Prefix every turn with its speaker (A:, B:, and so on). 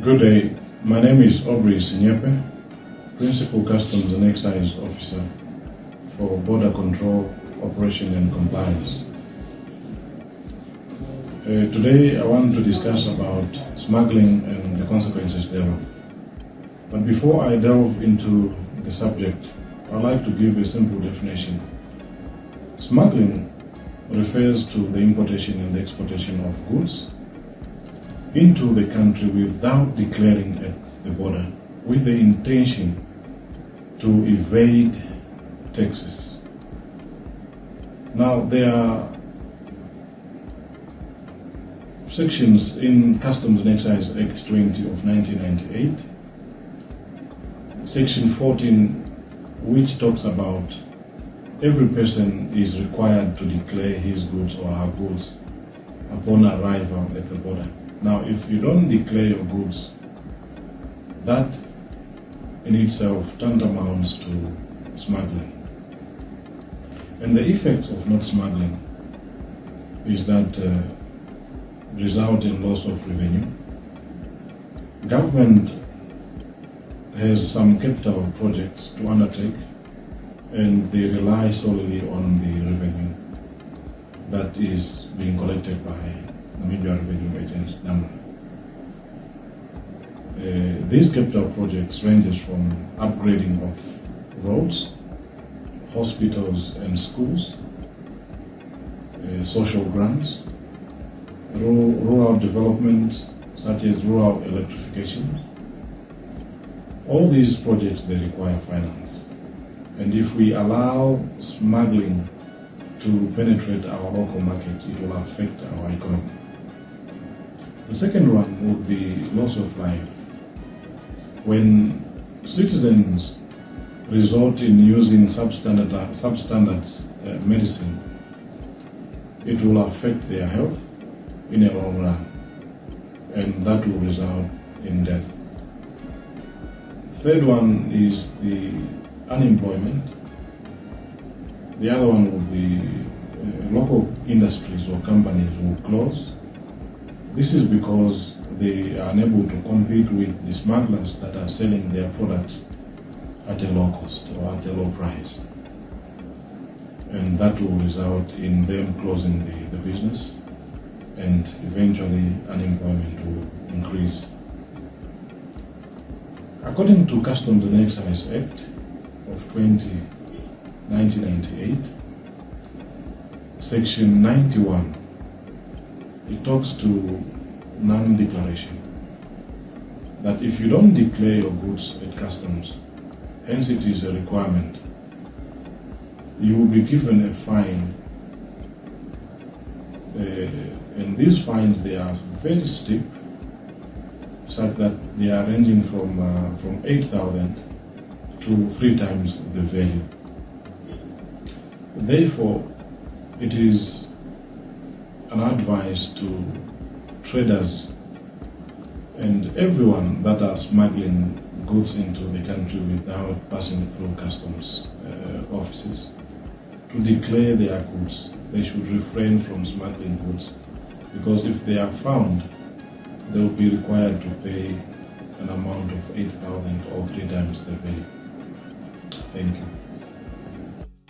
A: Good day. My name is Aubrey Sinyepe, Principal Customs and Excise Officer for Border Control, Operation and Compliance. Today I want to discuss about smuggling and the consequences thereof. But before I delve into the subject, I'd like to give a simple definition. Smuggling refers to the importation and the exportation of goods into the country without declaring at the border, with the intention to evade taxes. Now, there are sections in Customs and Excise Act 20 of 1998, Section 14, which talks about every person is required to declare his goods or her goods upon arrival at the border. Now, if you don't declare your goods, that in itself tantamounts to smuggling. And the effects of not smuggling is that result in loss of revenue. Government has some capital projects to undertake, and they rely solely on the revenue that is being collected by Namibia Revenue Agents, NAMRA. These capital projects ranges from upgrading of roads, hospitals and schools, social grants, rural developments such as rural electrification. All these projects, they require finance. And if we allow smuggling to penetrate our local market, it will affect our economy. The second one would be loss of life. When citizens resort in using substandard medicine, it will affect their health in a long run, and that will result in death. Third one is the unemployment. The other one would be local industries or companies will close. This is because they are unable to compete with the smugglers that are selling their products at a low cost or at a low price. And that will result in them closing the business, and eventually unemployment will increase. According to Customs and Excise Act of 1998, Section 91, it talks to non-declaration, that if you don't declare your goods at customs, hence it is a requirement, you will be given a fine, and these fines, they are very steep, such that they are ranging from 8,000 to 3 times the value. Therefore, it is an advice to traders and everyone that are smuggling goods into the country without passing through customs offices to declare their goods. They should refrain from smuggling goods, because if they are found, they will be required to pay an amount of 8,000 or 3 times the value. Thank you.